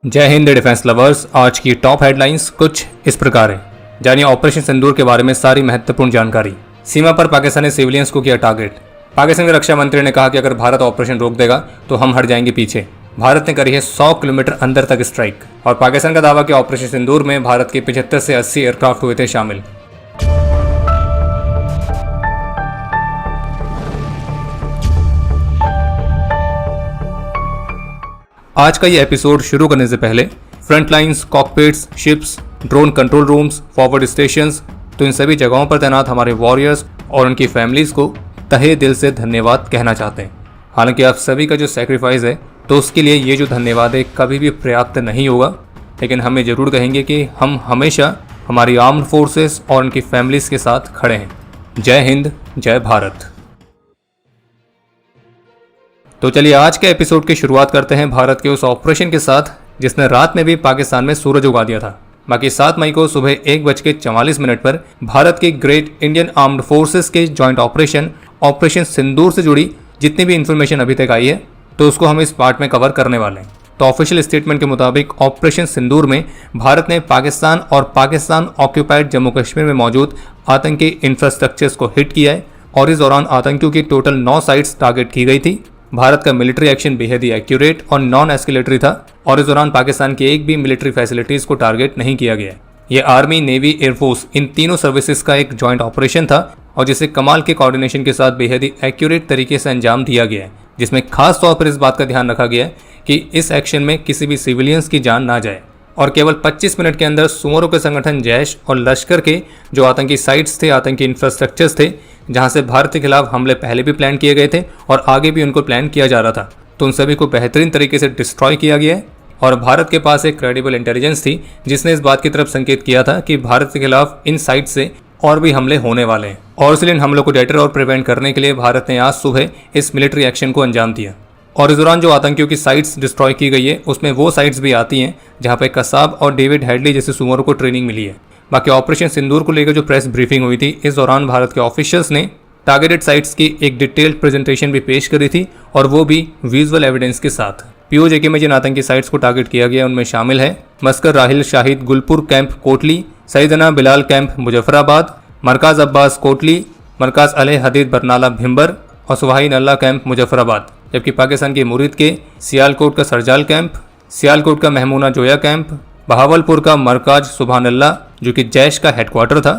जय Hind defence lovers. आज की टॉप हेडलाइंस कुछ इस प्रकार है। जानिए ऑपरेशन सिंदूर के बारे में सारी महत्वपूर्ण जानकारी। सीमा पर पाकिस्तान ने सिविलियंस को किया टारगेट। पाकिस्तान के रक्षा मंत्री ने कहा कि अगर भारत ऑपरेशन रोक देगा तो हम हट जाएंगे पीछे। भारत ने करी है 100 किलोमीटर अंदर तक स्ट्राइक। और पाकिस्तान का दावा कि ऑपरेशन सिंदूर में भारत के 75 से 80 एयरक्राफ्ट हुए थे शामिल। आज का ये एपिसोड शुरू करने से पहले front lines, cockpits, ships, drone control rooms, forward stations, तो इन सभी जगहों पर तैनात हमारे वॉरियर्स और उनकी फैमिलीज को तहे दिल से धन्यवाद कहना चाहते हैं। हालांकि आप सभी का जो सेक्रीफाइस है तो उसके लिए ये जो धन्यवाद है कभी भी पर्याप्त नहीं होगा, लेकिन हमें ज़रूर कहेंगे कि हम हमेशा हमारी आर्म्ड फोर्सेस और उनकी फैमिलीज के साथ खड़े हैं। जय हिंद, जय भारत। तो चलिए आज के एपिसोड की शुरुआत करते हैं भारत के उस ऑपरेशन के साथ जिसने रात में भी पाकिस्तान में सूरज उगा दिया था। बाकी 7 मई को सुबह 1:44 पर भारत के ग्रेट इंडियन आर्म्ड फोर्सेस के जॉइंट ऑपरेशन सिंदूर से जुड़ी जितनी भी इंफॉर्मेशन अभी तक आई है तो उसको हम इस पार्ट में कवर करने वाले हैं। तो ऑफिशियल स्टेटमेंट के मुताबिक ऑपरेशन सिंदूर में भारत ने पाकिस्तान और पाकिस्तान ऑक्यूपाइड जम्मू कश्मीर में मौजूद आतंकी इंफ्रास्ट्रक्चर्स को हिट किया है और इस दौरान आतंकियों की टोटल 9 साइट्स टारगेट की गई थी। भारत का मिलिट्री एक्शन बेहद ही एक्यूरेट और नॉन एस्केलेटरी था और इस दौरान पाकिस्तान की एक भी मिलिट्री फैसिलिटीज को टारगेट नहीं किया गया। यह आर्मी, नेवी, एयरफोर्स इन तीनों सर्विसेज का एक जॉइंट ऑपरेशन था और जिसे कमाल के कोऑर्डिनेशन के साथ बेहद ही एक्यूरेट तरीके से अंजाम दिया गया है, जिसमें खास तौर पर इस बात का ध्यान रखा गया है कि इस एक्शन में किसी भी सिविलियंस की जान ना जाए। और केवल 25 मिनट के अंदर सुमरों के संगठन जैश और लश्कर के जो आतंकी साइट्स थे, आतंकी इंफ्रास्ट्रक्चर्स थे, जहां से भारत के खिलाफ हमले पहले भी प्लान किए गए थे और आगे भी उनको प्लान किया जा रहा था, तो उन सभी को बेहतरीन तरीके से डिस्ट्रॉय किया गया है। और भारत के पास एक क्रेडिबल इंटेलिजेंस थी जिसने इस बात की तरफ संकेत किया था कि भारत के खिलाफ इन साइट से और भी हमले होने वाले हैं। और इसलिए इन हमलों को डेटर और प्रिवेंट करने के लिए भारत ने आज सुबह इस मिलिट्री एक्शन को अंजाम दिया। और इस दौरान जो आतंकियों की साइट्स डिस्ट्रॉय की गई है उसमें वो साइट्स भी आती हैं जहां पे कसाब और डेविड हेडली जैसे सुमरों को ट्रेनिंग मिली है। बाकी ऑपरेशन सिंदूर को लेकर जो प्रेस ब्रीफिंग हुई थी, इस दौरान भारत के ऑफिशियल्स ने टारगेटेड साइट्स की एक डिटेल्ड प्रेजेंटेशन भी पेश करी थी और वो भी विजुअल एविडेंस के साथ। पीओजेके में जिन आतंकी साइट्स को टारगेट किया गया उनमें शामिल है मस्कर राहिल शाहिद गुलपुर कैंप कोटली, सईदना बिलाल कैंप मुजफ्फराबाद, मरकाज अब्बास कोटली, मरकाज अले हदीद बरनाला भिम्बर और सुहाई नल्ला कैंप मुजफ्फराबाद। जबकि पाकिस्तान के मुरीद के सियालकोट का सरजाल कैंप, सियालकोट का महमूना जोया कैंप, बहावलपुर का मरकाज सुबहानल्ला जो कि जैश का हेडक्वार्टर था,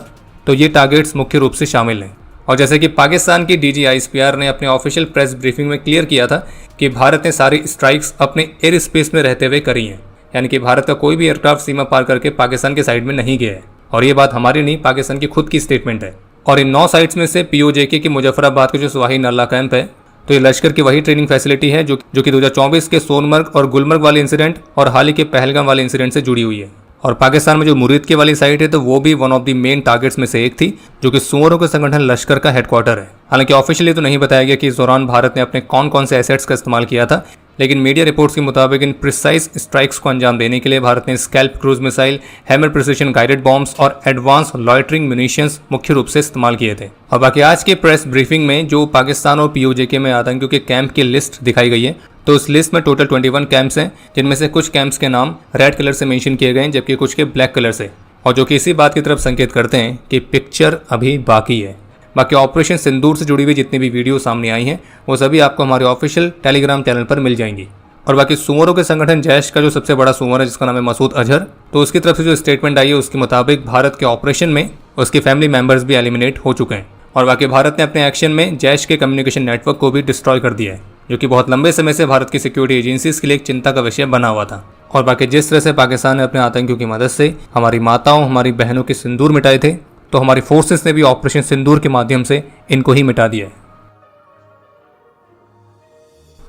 तो ये टारगेट्स मुख्य रूप से शामिल हैं। और जैसे कि पाकिस्तान की DGISPR ने अपने ऑफिशियल प्रेस ब्रीफिंग में क्लियर किया था कि भारत ने सारी स्ट्राइक्स अपने एयर स्पेस में रहते हुए करी हैं, यानी कि भारत का कोई भी एयरक्राफ्ट सीमा पार करके पाकिस्तान के साइड में नहीं गया है। और ये बात हमारी नहीं, पाकिस्तान की खुद की स्टेटमेंट है। और इन 9 साइट्स में से पीओजेके की मुजफ्फराबाद का जो सुहाई नल्ला कैंप है तो ये लश्कर की वही ट्रेनिंग फैसिलिटी है जो कि 2024 के सोनमर्ग और गुलमर्ग वाले इंसिडेंट और हाल ही के पहलगाम वाले इंसिडेंट से जुड़ी हुई है। और पाकिस्तान में जो मुरीद के वाली साइट है तो वो भी one of the main targets में से एक थी जो कि सुमरों के संगठन लश्कर का हेडक्वार्टर है। हालांकि ऑफिशियली तो नहीं बताया गया कि इस दौरान भारत ने अपने कौन कौन से एसेट्स का इस्तेमाल किया था, लेकिन मीडिया रिपोर्ट्स के मुताबिक इन प्रिसाइज स्ट्राइक्स को अंजाम देने के लिए भारत ने scalp cruise missile, hammer precision guided bombs और एडवांस लॉयटरिंग म्यूनिशंस मुख्य रूप से इस्तेमाल किए थे। और बाकी आज के प्रेस ब्रीफिंग में जो पाकिस्तान और पीओजेके में आतंकियों के कैंप की लिस्ट दिखाई गई है तो उस लिस्ट में टोटल 21 कैंप्स हैं, जिनमें से कुछ कैंप्स के नाम रेड कलर से मेंशन किए गए हैं जबकि कुछ के ब्लैक कलर से, और जो कि इसी बात की तरफ संकेत करते हैं कि पिक्चर अभी बाकी है। बाकी ऑपरेशन सिंदूर से जुड़ी हुई जितनी भी वीडियो सामने आई हैं वो सभी आपको हमारे ऑफिशियल टेलीग्राम चैनल पर मिल जाएंगी। और बाकी सुमरों के संगठन जैश का जो सबसे बड़ा सुमर है जिसका नाम है मसूद अजहर, तो उसकी तरफ से जो स्टेटमेंट आई है उसके मुताबिक भारत के ऑपरेशन में उसके फैमिली मेंबर्स भी एलिमिनेट हो चुके हैं। और बाकी भारत ने अपने एक्शन में जैश के कम्युनिकेशन नेटवर्क को भी डिस्ट्रॉय कर दिया है जो कि बहुत लंबे समय से भारत की सिक्योरिटी एजेंसीज के लिए एक चिंता का विषय बना हुआ था। और बाकी जिस तरह से पाकिस्तान ने अपने आतंकियों की मदद से हमारी माताओं, हमारी बहनों के सिंदूर मिटाए थे, तो हमारी फोर्सेस ने भी ऑपरेशन सिंदूर के माध्यम से इनको ही मिटा दिया है।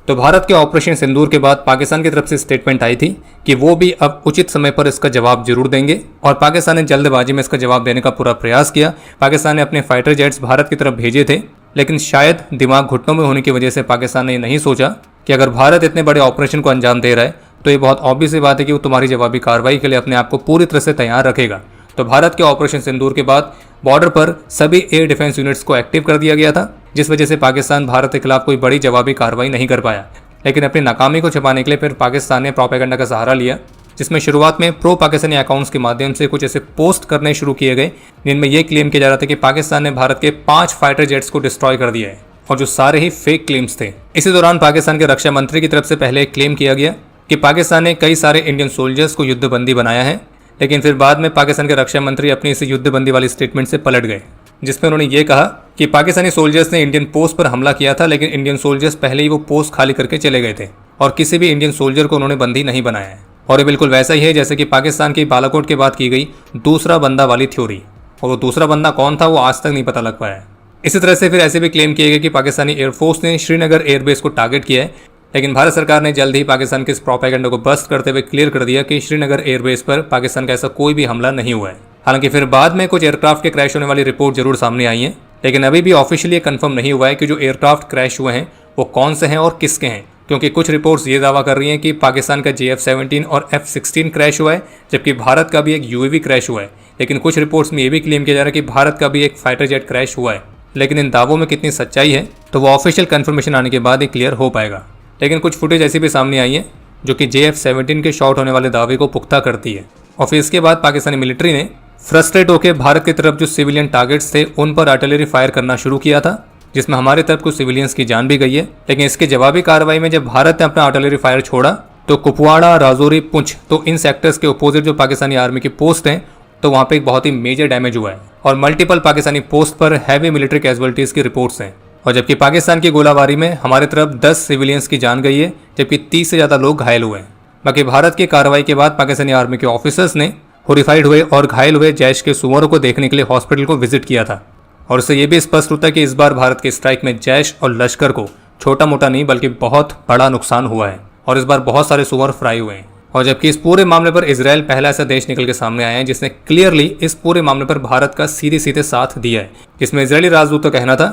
तो भारत के ऑपरेशन सिंदूर के बाद पाकिस्तान की तरफ से स्टेटमेंट आई थी कि वो भी अब उचित समय पर इसका जवाब जरूर देंगे और पाकिस्तान ने जल्दबाजी में इसका जवाब देने का पूरा प्रयास किया। पाकिस्तान ने अपने फाइटर जेट्स भारत की तरफ भेजे थे, लेकिन शायद दिमाग घुटनों में होने की वजह से पाकिस्तान ने नहीं सोचा कि अगर भारत इतने बड़े ऑपरेशन को अंजाम दे रहा है तो ये बहुत ऑब्वियस सी बात है कि वो तुम्हारी जवाबी कार्रवाई के लिए अपने आप को पूरी तरह से तैयार रखेगा। तो भारत के ऑपरेशन सिंदूर के बाद बॉर्डर पर सभी एयर डिफेंस यूनिट्स को एक्टिव कर दिया गया था, जिस वजह से पाकिस्तान भारत के खिलाफ कोई बड़ी जवाबी कार्रवाई नहीं कर पाया। लेकिन अपनी नाकामी को छिपाने के लिए फिर पाकिस्तान ने प्रोपेगेंडा का सहारा लिया जिसमें शुरुआत में प्रो पाकिस्तानी अकाउंट्स के माध्यम से कुछ ऐसे पोस्ट करने शुरू किए गए जिनमें यह क्लेम किया जा रहा था कि पाकिस्तान ने भारत के 5 फाइटर जेट्स को डिस्ट्रॉय कर दिया है, और जो सारे ही फेक क्लेम्स थे। इसी दौरान पाकिस्तान के रक्षा मंत्री की तरफ से पहले एक क्लेम किया गया कि पाकिस्तान ने कई सारे इंडियन सोल्जर्स को युद्धबंदी बनाया है, लेकिन फिर बाद में पाकिस्तान के रक्षा मंत्री अपनी इस युद्धबंदी वाली स्टेटमेंट से पलट गए, जिसमें उन्होंने ये कहा कि पाकिस्तानी सोल्जर्स ने इंडियन पोस्ट पर हमला किया था, लेकिन इंडियन सोल्जर्स पहले ही वो पोस्ट खाली करके चले गए थे और किसी भी इंडियन सोल्जर को उन्होंने बंदी नहीं बनाया है। और ये बिल्कुल वैसा ही है जैसे कि पाकिस्तान की बालाकोट के बाद की गई दूसरा बंदा वाली थ्योरी, और वो दूसरा बंदा कौन था वो आज तक नहीं पता लग पाया है। इसी तरह से फिर ऐसे भी क्लेम किए गए कि पाकिस्तानी एयरफोर्स ने श्रीनगर एयरबेस को टारगेट किया है, लेकिन भारत सरकार ने जल्द ही पाकिस्तान के इस प्रोपेगेंडा को बस्ट करते हुए क्लियर कर दिया कि श्रीनगर एयरबेस पर पाकिस्तान का ऐसा कोई भी हमला नहीं हुआ है। हालांकि फिर बाद में कुछ एयरक्राफ्ट के क्रैश होने वाली रिपोर्ट जरूर सामने आई है, लेकिन अभी भी ऑफिशियली कंफर्म नहीं हुआ है कि जो एयरक्राफ्ट क्रैश हुए हैं वो कौन से हैं और किसके हैं, क्योंकि कुछ रिपोर्ट्स ये दावा कर रही हैं कि पाकिस्तान का JF-17 और F-16 क्रैश हुआ है, जबकि भारत का भी एक UAV क्रैश हुआ है। लेकिन कुछ रिपोर्ट्स में ये भी क्लेम किया जा रहा है कि भारत का भी एक फाइटर जेट क्रैश हुआ है, लेकिन इन दावों में कितनी सच्चाई है तो वो ऑफिशियल कंफर्मेशन आने के बाद ही क्लियर हो पाएगा। लेकिन कुछ फुटेज ऐसी भी सामने आई है जो कि JF-17 के शॉट होने वाले दावे को पुख्ता करती है, और फिर इसके बाद पाकिस्तानी मिलिट्री ने फ्रस्ट्रेट होकर भारत की तरफ जो सिविलियन टारगेट्स थे उन पर आर्टिलरी फायर करना शुरू किया था, जिसमें हमारी तरफ कुछ सिविलियंस की जान भी गई है। लेकिन इसके जवाबी कार्रवाई में जब भारत ने अपना आर्टिलरी फायर छोड़ा तो कुपवाड़ा, राजौरी, पुंछ, तो इन सेक्टर्स के अपोजिट जो पाकिस्तानी आर्मी की पोस्ट हैं तो वहाँ पे एक बहुत ही मेजर डैमेज हुआ है, और मल्टीपल पाकिस्तानी पोस्ट पर हैवी मिलिट्री कैजुअलिटीज की रिपोर्ट्स हैं। और जबकि पाकिस्तान की गोलाबारी में हमारी तरफ 10 सिविलियंस की जान गई है, जबकि 30 से ज़्यादा लोग घायल हुए हैं। बाकी भारत की कार्रवाई के बाद पाकिस्तानी आर्मी के ऑफिसर्स ने हॉरिफाइड हुए और घायल हुए जैश के सुअरों को देखने के लिए हॉस्पिटल को विजिट किया था, और इससे ये भी स्पष्ट होता है कि इस बार भारत के स्ट्राइक में जैश और लश्कर को छोटा मोटा नहीं बल्कि बहुत बड़ा नुकसान हुआ है, और इस बार बहुत सारे सुअर फ्राई हुए हैं। और जबकि इस पूरे मामले पर इजराइल पहला ऐसा देश निकल के सामने आया है जिसने क्लियरली इस पूरे मामले पर भारत का सीधे सीधे साथ दिया है, जिसमें इजरायली राजदूत का कहना था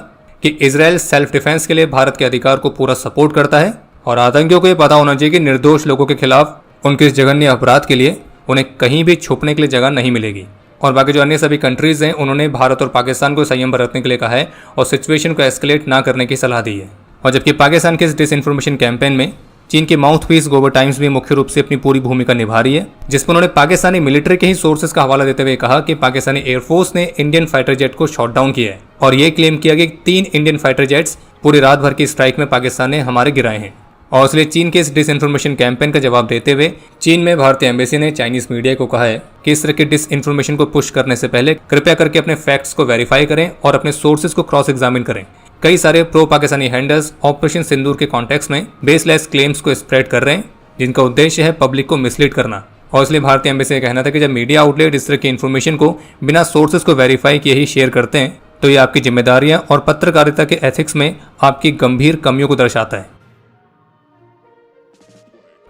कि इजराइल सेल्फ डिफेंस के लिए भारत के अधिकार को पूरा सपोर्ट करता है, और आतंकियों को ये पता होना चाहिए कि निर्दोष लोगों के खिलाफ उनके इस जघन्य अपराध के लिए उन्हें कहीं भी छुपने के लिए जगह नहीं मिलेगी। और बाकी जो अन्य सभी कंट्रीज हैं उन्होंने भारत और पाकिस्तान को संयम बरतने के लिए कहा है और सिचुएशन को एस्केलेट ना करने की सलाह दी है। और जबकि पाकिस्तान के इस डिसइंफॉर्मेशन कैंपेन में चीन की माउथपीस ग्लोबल टाइम्स भी मुख्य रूप से अपनी पूरी भूमिका निभा रही है, जिसमें उन्होंने पाकिस्तानी मिलिट्री के ही सोर्सेज का हवाला देते हुए कहा कि पाकिस्तानी एयरफोर्स ने इंडियन फाइटर जेट को शॉट डाउन किया है, और ये क्लेम किया कि 3 इंडियन फाइटर जेट्स पूरी रात भर की स्ट्राइक में पाकिस्तान ने हमारे गिराए हैं। और इसलिए चीन के इस डिसइंफॉर्मेशन कैंपेन का जवाब देते हुए चीन में भारतीय एम्बेसी ने चाइनीज मीडिया को कहा है कि इस तरह के डिसइंफॉर्मेशन को पुश करने से पहले कृपया करके अपने फैक्ट्स को वेरीफाई करें और अपने सोर्सेज को क्रॉस एग्जामिन करें। कई सारे प्रो पाकिस्तानी हैंडल्स ऑपरेशन सिंदूर के कॉन्टेक्स्ट में बेसलेस क्लेम्स को स्प्रेड कर रहे हैं, जिनका उद्देश्य है पब्लिक को मिसलीड करना। और इसलिए भारतीय एम्बेसी का कहना था कि जब मीडिया आउटलेट इस तरह की इन्फॉर्मेशन को बिना सोर्सेज को वेरीफाई किए ही शेयर करते हैं तो ये आपकी जिम्मेदारियां और पत्रकारिता के एथिक्स में आपकी गंभीर कमियों को दर्शाता है।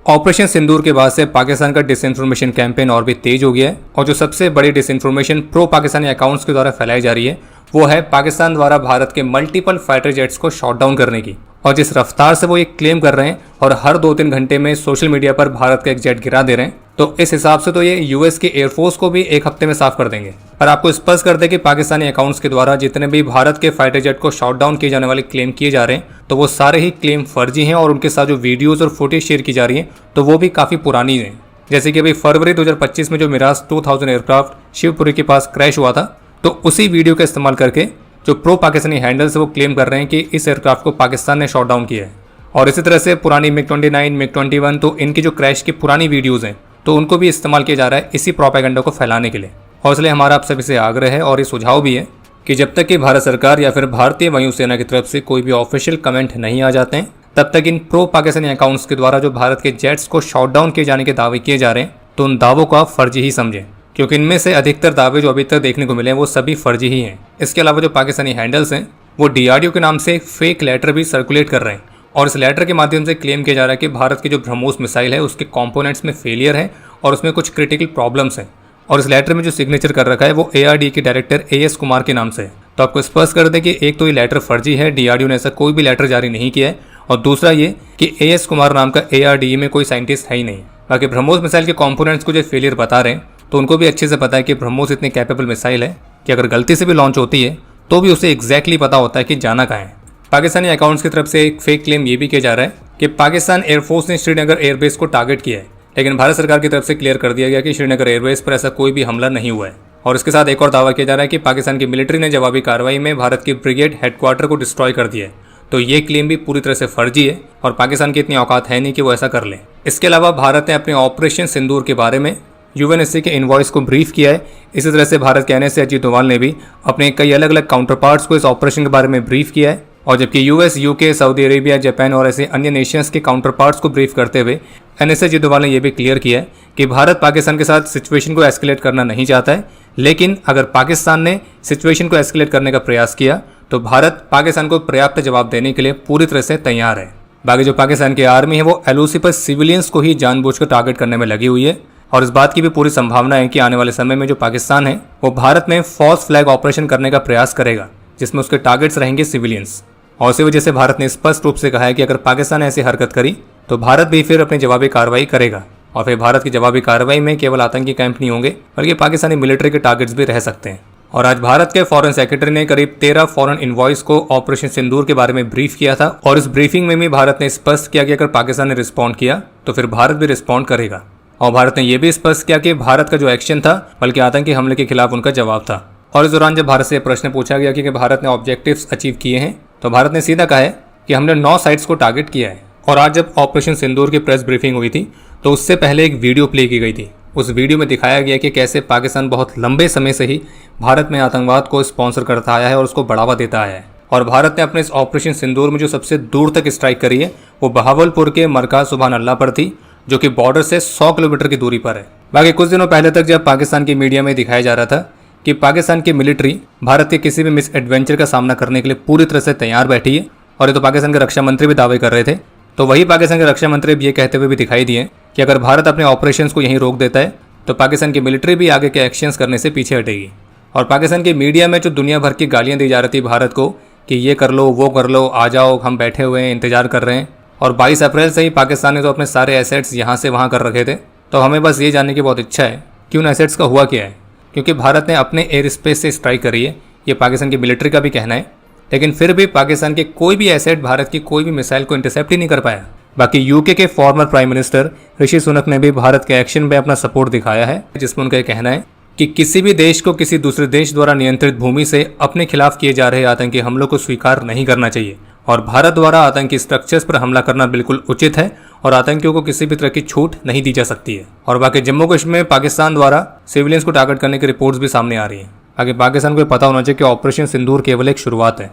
ऑपरेशन सिंदूर के बाद से पाकिस्तान का डिसइंफॉर्मेशन कैंपेन और भी तेज हो गया है, और जो सबसे बड़ी डिसइंफॉर्मेशन प्रो पाकिस्तानी अकाउंट्स के द्वारा फैलाई जा रही है वो है पाकिस्तान द्वारा भारत के मल्टीपल फाइटर जेट्स को शॉट डाउन करने की। और जिस रफ्तार से वो ये क्लेम कर रहे हैं और हर 2-3 घंटे में सोशल मीडिया पर भारत का एक जेट गिरा दे रहे हैं, तो इस हिसाब से तो ये यूएस के एयरफोर्स को भी एक हफ्ते में साफ कर देंगे। पर आपको स्पष्ट कर दे कि पाकिस्तानी अकाउंट्स के द्वारा जितने भी भारत के फाइटर जेट को शॉट डाउन किए जाने वाले क्लेम किए जा रहे हैं तो वो सारे ही क्लेम फर्जी हैं, और उनके साथ जो वीडियोज और फुटेज शेयर की जा रही है तो वो भी काफ़ी पुरानी है। जैसे कि अभी फरवरी 2025 में जो मिराज 2000 एयरक्राफ्ट शिवपुरी के पास क्रैश हुआ था, तो उसी वीडियो का इस्तेमाल करके जो प्रो पाकिस्तानी हैंडल से वो क्लेम कर रहे हैं कि इस एयरक्राफ्ट को पाकिस्तान ने शॉट डाउन किया है। और इसी तरह से पुरानी MiG-29, MiG-21, तो इनकी जो क्रैश की पुरानी वीडियोज़ हैं तो उनको भी इस्तेमाल किया जा रहा है इसी प्रोपेगेंडा को फैलाने के लिए। और इसलिए हमारा आप सभी से आग्रह है और ये सुझाव भी है कि जब तक कि भारत सरकार या फिर भारतीय वायुसेना की तरफ से कोई भी ऑफिशियल कमेंट नहीं आ जाते हैं तब तक इन प्रो पाकिस्तानी अकाउंट्स के द्वारा जो भारत के जेट्स को शॉट डाउन किए जाने के दावे किए जा रहे हैं तो उन दावों को आप फर्जी ही समझें, क्योंकि इनमें से अधिकतर दावे जो अभी तक देखने को मिले हैं वो सभी फर्जी ही हैं। इसके अलावा जो पाकिस्तानी हैंडल्स हैं वो DRDO के नाम से एक फेक लेटर भी सर्कुलेट कर रहे हैं, और इस लेटर के माध्यम से क्लेम किया जा रहा है कि भारत की जो ब्रह्मोस मिसाइल है उसके कंपोनेंट्स में फेलियर है और उसमें कुछ क्रिटिकल प्रॉब्लम्स हैं। और इस लेटर में जो सिग्नेचर कर रखा है वो ARD के डायरेक्टर AS कुमार के नाम से है। तो आपको स्पष्ट कर दें कि एक तो ये लेटर फर्जी है, DRDO ने ऐसा कोई भी लेटर जारी नहीं किया है, और दूसरा ये कि AS कुमार नाम का ARDE में कोई साइंटिस्ट है ही नहीं। बाकी ब्रह्मोस मिसाइल के कंपोनेंट्स को जो फेलियर बता रहे हैं तो उनको भी अच्छे से पता है कि ब्रह्मोस इतनी कैपेबल मिसाइल है कि अगर गलती से भी लॉन्च होती है तो भी उसे एग्जैक्टली पता होता है कि जाना कहाँ है। पाकिस्तानी अकाउंट्स की तरफ से एक फेक क्लेम ये भी किया जा रहा है कि पाकिस्तान एयरफोर्स ने श्रीनगर एयरबेस को टारगेट किया है, लेकिन भारत सरकार की तरफ से क्लियर कर दिया गया कि श्रीनगर एयरबेस पर ऐसा कोई भी हमला नहीं हुआ है। और इसके साथ एक और दावा किया जा रहा है कि पाकिस्तान की मिलिट्री ने जवाबी कार्रवाई में भारत की ब्रिगेड हेडक्वार्टर को डिस्ट्रॉय कर दिया है। तो ये क्लेम भी पूरी तरह से फर्जी है और पाकिस्तान की इतनी औकात है नहीं कि वो ऐसा कर ले। इसके अलावा भारत ने अपने ऑपरेशन सिंदूर के बारे में यूएनएससी के इनवॉइस को ब्रीफ किया है। इसी तरह से भारत के एनएसए अजीत डोभाल ने भी अपने कई अलग अलग काउंटर पार्ट्स को इस ऑपरेशन के बारे में ब्रीफ किया है। और जबकि US, UK, Saudi Arabia, Japan और ऐसे अन्य नेशंस के काउंटर पार्ट्स को ब्रीफ करते हुए एनएसए अजीत डोभाल ने यह भी क्लियर किया है कि भारत पाकिस्तान के साथ सिचुएशन को एस्केलेट करना नहीं चाहता है, लेकिन अगर पाकिस्तान ने सिचुएशन को एस्केलेट करने का प्रयास किया तो भारत पाकिस्तान को पर्याप्त जवाब देने के लिए पूरी तरह से तैयार है। बाकी जो पाकिस्तान की आर्मी है वो एलओसी पर सिविलियंस को ही जानबूझकर टारगेट करने में लगी हुई है और इस बात की भी पूरी संभावना है कि आने वाले समय में जो पाकिस्तान है वो भारत में फॉल्स फ्लैग ऑपरेशन करने का प्रयास करेगा, जिसमें उसके टारगेट्स रहेंगे सिविलियंस। और इसी वजह से भारत ने स्पष्ट रूप से कहा है कि अगर पाकिस्तान ऐसी हरकत करी तो भारत भी फिर अपनी जवाबी कार्रवाई करेगा। और फिर भारत की जवाबी कार्रवाई में केवल आतंकी कैंप नहीं होंगे बल्कि पाकिस्तानी मिलिट्री के टारगेट्स भी रह सकते हैं। और आज भारत के फॉरेन सेक्रेटरी ने करीब 13 फॉरेन इनवॉइस को ऑपरेशन सिंदूर के बारे में ब्रीफ किया था और इस ब्रीफिंग में भी भारत ने स्पष्ट किया कि अगर पाकिस्तान ने रिस्पॉन्ड किया तो फिर भारत भी रिस्पॉन्ड करेगा। और भारत ने यह भी स्पष्ट किया कि भारत का जो एक्शन था बल्कि आतंकी हमले के खिलाफ उनका जवाब था। और इस दौरान जब भारत से प्रश्न पूछा गया कि भारत ने ऑब्जेक्टिव्स अचीव किए हैं तो भारत ने सीधा कहा है कि हमने 9 साइट्स को टारगेट किया है। और आज जब ऑपरेशन सिंदूर की प्रेस ब्रीफिंग हुई थी तो उससे पहले एक वीडियो प्ले की गई थी। उस वीडियो में दिखाया गया कि कैसे पाकिस्तान बहुत लंबे समय से ही भारत में आतंकवाद को स्पॉन्सर करता आया है और उसको बढ़ावा देता आया है। और भारत ने अपने इस ऑपरेशन सिंदूर में जो सबसे दूर तक स्ट्राइक करी है वो बहावलपुर के मरकाज सुभान अल्लाह पर थी, जो कि बॉर्डर से 100 किलोमीटर की दूरी पर है। बाकी कुछ दिनों पहले तक जब पाकिस्तान की मीडिया में दिखाया जा रहा था कि पाकिस्तान की मिलिट्री भारत के किसी भी मिस एडवेंचर का सामना करने के लिए पूरी तरह से तैयार बैठी है, और ये तो पाकिस्तान के रक्षा मंत्री भी दावे कर रहे थे, तो वही पाकिस्तान के रक्षा मंत्री भी ये कहते हुए भी दिखाई दिए कि अगर भारत अपने ऑपरेशंस को यहीं रोक देता है तो पाकिस्तान की मिलिट्री भी आगे के एक्शंस करने से पीछे हटेगी। और पाकिस्तान की मीडिया में जो दुनिया भर की गालियां दी जा रही थी भारत को कि ये कर लो, वो कर लो, आ जाओ, हम बैठे हुए हैं, इंतजार कर रहे हैं। और 22 अप्रैल से ही पाकिस्तान ने तो अपने सारे एसेट्स यहाँ से वहाँ कर रखे थे। तो हमें बस ये जानने की बहुत इच्छा है कि उन एसेट्स का हुआ क्या है, क्योंकि भारत ने अपने एयर स्पेस से स्ट्राइक करी है, ये पाकिस्तान की मिलिट्री का भी कहना है। लेकिन फिर भी पाकिस्तान के कोई भी एसेट भारत की कोई भी मिसाइल को इंटरसेप्ट ही नहीं कर पाया। बाकी यूके के former prime minister Rishi Sunak ने भी भारत के एक्शन में अपना सपोर्ट दिखाया है, जिसमें उनका कहना है कि किसी भी देश को किसी दूसरे देश द्वारा नियंत्रित भूमि से अपने खिलाफ किए जा रहे आतंकी हमलों को स्वीकार नहीं करना चाहिए और भारत द्वारा आतंकी स्ट्रक्चर्स पर हमला करना बिल्कुल उचित है और आतंकियों को किसी भी तरह की छूट नहीं दी जा सकती है। और बाकी जम्मू कश्मीर में पाकिस्तान द्वारा सिविलियंस को टारगेट करने की रिपोर्ट्स भी सामने आ रही हैं। आगे पाकिस्तान को पता होना चाहिए कि ऑपरेशन सिंदूर केवल एक शुरुआत है।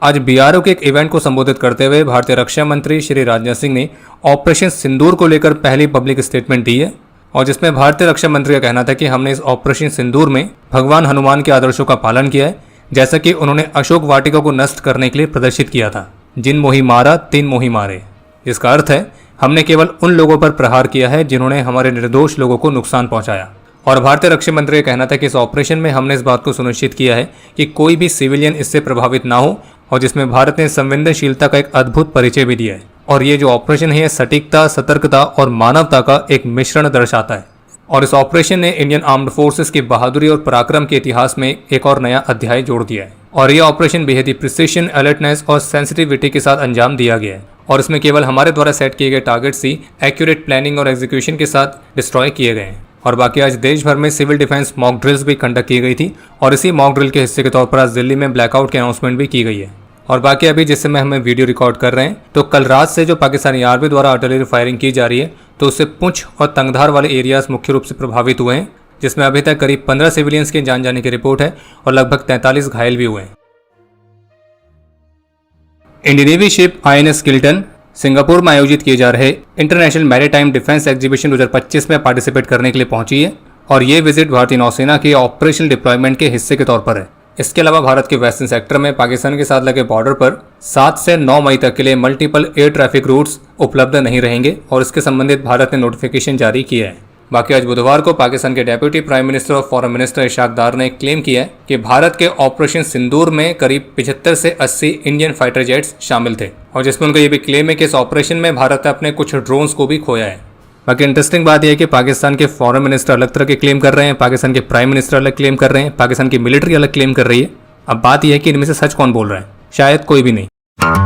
आज बीआरओ के एक इवेंट को संबोधित करते हुए भारतीय रक्षा मंत्री श्री राजनाथ सिंह ने ऑपरेशन सिंदूर को लेकर पहली पब्लिक स्टेटमेंट दी है, और जिसमें भारतीय रक्षा मंत्री का कहना था कि हमने इस ऑपरेशन सिंदूर में भगवान हनुमान के आदर्शों का पालन किया है, जैसा कि उन्होंने अशोक वाटिका को नष्ट करने के लिए प्रदर्शित किया था। जिन मोही मारा तीन मोही मारे, जिसका अर्थ है हमने केवल उन लोगों पर प्रहार किया है जिन्होंने हमारे निर्दोष लोगों को नुकसान पहुंचाया। और भारतीय रक्षा मंत्री का कहना था कि इस ऑपरेशन में हमने इस बात को सुनिश्चित किया है कि कोई भी सिविलियन इससे प्रभावित ना हो, और जिसमें भारत ने संवेदनशीलता का एक अद्भुत परिचय भी दिया है। और ये जो ऑपरेशन है सटीकता, सतर्कता और मानवता का एक मिश्रण दर्शाता है। और इस ऑपरेशन ने इंडियन आर्म्ड फोर्सेस की बहादुरी और पराक्रम के इतिहास में एक और नया अध्याय जोड़ दिया है। और यह ऑपरेशन बेहद ही प्रिसिशन, अलर्टनेस और सेंसिटिविटी के साथ अंजाम दिया गया है, और इसमें केवल हमारे द्वारा सेट किए गए टारगेट्स ही एक्यूरेट प्लानिंग और एग्जीक्यूशन के साथ डिस्ट्रॉय किए गए हैं। और बाकी आज देश भर में सिविल डिफेंस मॉक ड्रिल्स भी कंडक्ट की गई थी, और इसी मॉक ड्रिल के हिस्से के तौर पर आज दिल्ली में ब्लैकआउट की अनाउंसमेंट भी की गई है। और बाकी अभी जिस समय हमें वीडियो रिकॉर्ड कर रहे हैं तो कल रात से जो पाकिस्तानी आर्मी द्वारा आर्टिलरी फायरिंग की जा रही है तो उससे पुंछ और तंगधार वाले एरियाज मुख्य रूप से प्रभावित हुए हैं, जिसमें अभी तक करीब 15 सिविलियंस के जान जाने की रिपोर्ट है और लगभग 43 घायल भी हुए हैं। Indian navy ship INS Kiltan Singapore में आयोजित किए जा रहे इंटरनेशनल मैरीटाइम डिफेंस एग्जीबिशन 2025 में पार्टिसिपेट करने के लिए पहुंची है, और ये विजिट भारतीय नौसेना के ऑपरेशनल डिप्लॉयमेंट के हिस्से के तौर पर है। इसके अलावा भारत के वेस्टर्न सेक्टर में पाकिस्तान के साथ लगे बॉर्डर पर 7 से 9 मई तक के लिए मल्टीपल एयर ट्रैफिक रूट्स उपलब्ध नहीं रहेंगे, और इसके संबंधित भारत ने नोटिफिकेशन जारी किया है। बाकी आज बुधवार को पाकिस्तान के डेप्यूटी प्राइम मिनिस्टर और फॉरेन मिनिस्टर इशाक डार ने क्लेम किया है कि भारत के ऑपरेशन सिंदूर में करीब 75 से 80 इंडियन फाइटर जेट्स शामिल थे, और जिसमें उनका ये भी क्लेम है कि इस ऑपरेशन में भारत ने अपने कुछ ड्रोन्स को भी खोया है। बाकी इंटरेस्टिंग बात यह है कि पाकिस्तान के फॉरेन मिनिस्टर अलग तरह के क्लेम कर रहे हैं, पाकिस्तान के प्राइम मिनिस्टर अलग क्लेम कर रहे हैं, पाकिस्तान की मिलिट्री अलग क्लेम कर रही है। अब बात यह है कि इनमें से सच कौन बोल रहा है? शायद कोई भी नहीं।